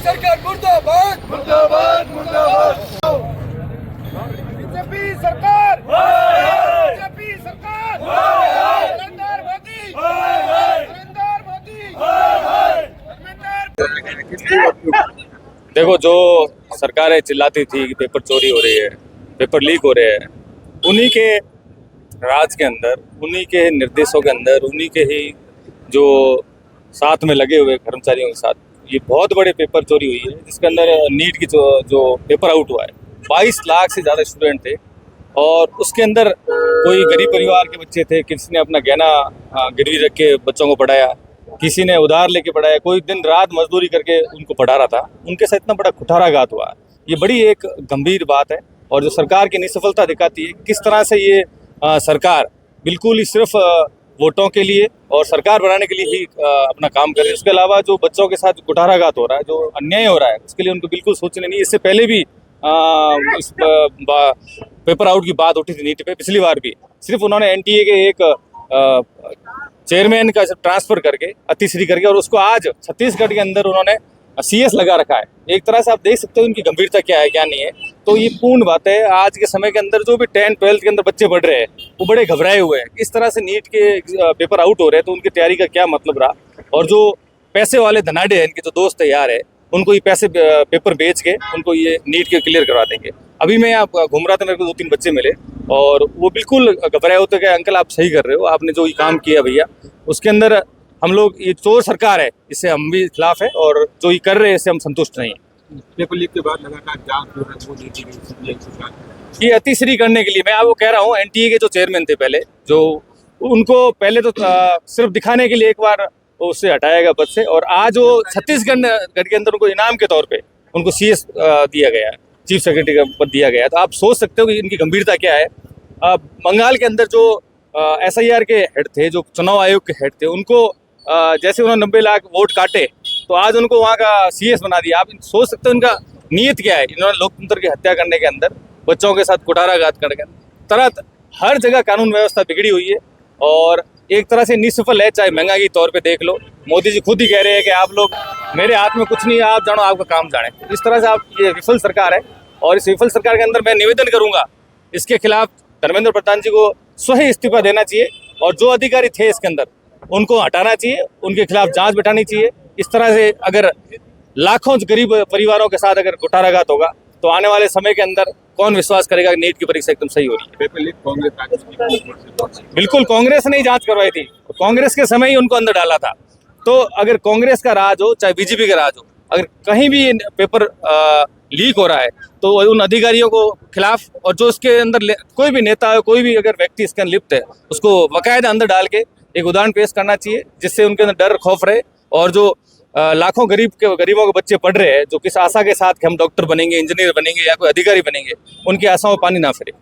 सरकार मुर्दाबाद मुर्दाबाद मुर्दाबाद। बीजेपी सरकार बीजेपी सरकार नरेंद्र मोदी नरेंद्र मोदी देखो, जो सरकारें चिल्लाती थी कि पेपर चोरी हो रही है, पेपर लीक हो रहे हैं, उन्हीं के राज के अंदर, उन्हीं के निर्देशों के अंदर, उन्हीं के ही जो साथ में लगे हुए कर्मचारियों के साथ ये बहुत बड़े पेपर चोरी हुई है, जिसके अंदर नीट की जो पेपर आउट हुआ है, 22 लाख से ज़्यादा स्टूडेंट थे और उसके अंदर कोई गरीब परिवार के बच्चे थे, किसी ने अपना गहना गिरवी रख के बच्चों को पढ़ाया, किसी ने उधार लेके पढ़ाया, कोई दिन रात मजदूरी करके उनको पढ़ा रहा था। उनके साथ इतना बड़ा कुठाराघात हुआ। ये बड़ी एक गंभीर बात है और जो सरकार की निसफलता दिखाती है किस तरह से ये सरकार बिल्कुल ही सिर्फ वोटों के लिए और सरकार बनाने के लिए ही अपना काम कर रही है। उसके अलावा जो बच्चों के साथ कुठाराघात हो रहा है, जो अन्याय हो रहा है, उसके लिए उनको बिल्कुल सोचने नहीं। इससे पहले भी इस पेपर आउट की बात उठी थी नीट पे, पिछली बार भी सिर्फ उन्होंने एनटीए के एक चेयरमैन का ट्रांसफर करके अतिश्री करके और उसको आज छत्तीसगढ़ के अंदर उन्होंने सीएस लगा रखा है। एक तरह से आप देख सकते हो इनकी गंभीरता क्या है क्या नहीं है। तो ये पूर्ण बात है, आज के समय के अंदर जो भी 10th 12th के अंदर बच्चे पढ़ रहे हैं वो बड़े घबराए हुए हैं। इस तरह से नीट के पेपर आउट हो रहे हैं तो उनकी तैयारी का क्या मतलब रहा। और जो पैसे वाले धनाडे हैं, इनके जो दोस्त तैयार है, उनको ये पैसे पेपर बेच के उनको ये नीट के क्लियर करवा देंगे। अभी मैं आप घूम रहा था, मेरे को 2-3 बच्चे मिले और वो बिल्कुल घबराए होते कि अंकल आप सही कर रहे हो, आपने जो ये काम किया भैया उसके अंदर हम लोग, ये चोर सरकार है, इससे हम भी खिलाफ है और जो ये कर रहे हैं इससे हम संतुष्ट नहीं है। पेपर लीक के बाद लगातार जांच जो है वो नीति सीबीआई सरकार, ये अतिश्री करने के लिए मैं आपको कह रहा हूँ, एनटीए के जो चेयरमैन थे पहले, जो उनको पहले तो सिर्फ दिखाने के लिए एक बार उससे हटाया गया पद से और आज वो छत्तीसगढ़ के अंदर उनको इनाम के तौर पे उनको सीएस दिया गया है, चीफ सेक्रेटरी का पद दिया गया है। तो आप सोच सकते हो कि इनकी गंभीरता क्या है। बंगाल के अंदर जो SIR के हेड थे, जो चुनाव आयोग के हेड थे, उनको जैसे उन्होंने 90 लाख वोट काटे तो आज उनको वहाँ का सीएस बना दिया। आप सोच सकते हो इनका नीयत क्या है। इन्होंने लोकतंत्र की हत्या करने के अंदर, बच्चों के साथ कुठाराघात करने के अंदर, हर जगह कानून व्यवस्था बिगड़ी हुई है और एक तरह से निसफल है। चाहे महंगाई के तौर पे देख लो, मोदी जी खुद ही कह रहे हैं कि आप लोग, मेरे हाथ में कुछ नहीं है, आप जानो आपका काम जाने। इस तरह से आप, ये विफल सरकार है और इस विफल सरकार के अंदर मैं निवेदन करूंगा, इसके खिलाफ धर्मेंद्र प्रधान जी को स्वयं इस्तीफा देना चाहिए और जो अधिकारी थे इसके अंदर उनको हटाना चाहिए, उनके खिलाफ जांच बैठानी चाहिए। इस तरह से अगर लाखों गरीब परिवारों के साथ अगर कुठाराघात होगा तो आने वाले समय के अंदर कौन विश्वास करेगा कि नीट की परीक्षा एकदम सही हो रही है। पेपर लीक कांग्रेस बिल्कुल कांग्रेस ने ही जांच करवाई थी, कांग्रेस के समय ही उनको अंदर डाला था। तो अगर कांग्रेस का राज हो चाहे बीजेपी का राज हो, अगर कहीं भी पेपर लीक हो रहा है तो उन अधिकारियों को खिलाफ, और जो उसके अंदर कोई भी नेता है, कोई भी अगर व्यक्ति इसके अंदर लिप्त है, उसको बाकायदा अंदर डाल के एक उदाहरण पेश करना चाहिए, जिससे उनके अंदर डर खौफ रहे और जो लाखों गरीबों के बच्चे पढ़ रहे हैं, जो किस आशा के साथ कि हम डॉक्टर बनेंगे, इंजीनियर बनेंगे या कोई अधिकारी बनेंगे, उनकी आशाओं में पानी ना फिरे।